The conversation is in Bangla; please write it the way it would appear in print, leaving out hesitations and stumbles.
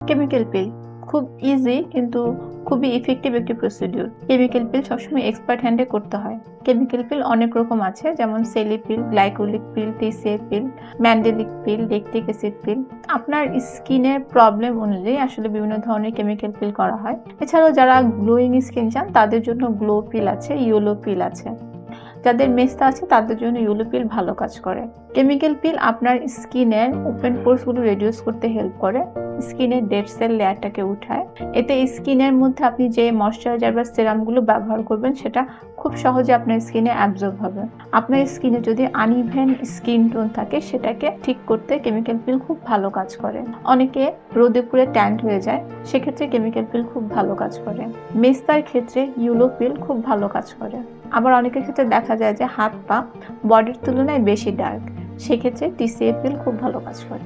কেমিক্যাল পিল খুব ইজি কিন্তু খুবই ইফেক্টিভ একটি প্রসিডিউর। কেমিক্যাল পিল সবসময় এক্সপার্ট হ্যান্ডে করতে হয়। কেমিক্যাল পিল অনেক রকম আছে, যেমন সেলি পিল, গ্লাইকোলিক পিল, টিসিএ পিল, ম্যান্ডেলিক পিল, ল্যাকটিক অ্যাসিড পিল। আপনার স্কিনের প্রবলেম অনুযায়ী আসলে বিভিন্ন ধরনের কেমিক্যাল পিল করা হয়। এছাড়াও যারা গ্লোয়িং স্কিন চান তাদের জন্য গ্লো পিল আছে, ইয়েলো পিল আছে। যাদের মেস্তা আছে তাদের জন্য ইয়েলো পিল ভালো কাজ করে। কেমিক্যাল পিল আপনার স্কিনের ওপেন পোরস গুলো রিডিউস করতে হেল্প করে, স্কিনের ডেড সেল লেয়ারটাকে উঠায়। এতে স্কিনের মধ্যে আপনি যে ময়শ্চারাইজার বা সিরাম গুলো ব্যবহার করবেন সেটা খুব সহজে আপনার স্কিনে অ্যাবজর্ব হবে। আপনার স্কিনে যদি আনইভেন স্কিন টোন থাকে সেটাকে ঠিক করতে কেমিক্যাল পিল খুব ভালো কাজ করে। অনেকে রোদে পুড়ে ট্যান্ট হয়ে যায়, সেক্ষেত্রে কেমিক্যাল পিল খুব ভালো কাজ করে। মেস্তার ক্ষেত্রে ইয়েলো পিল খুব ভালো কাজ করে। আবার অনেকের ক্ষেত্রে দেখা যায় যে হাত পা বডির তুলনায় বেশি ডার্ক, সেক্ষেত্রে টিসিএ পিল খুব ভালো কাজ করে।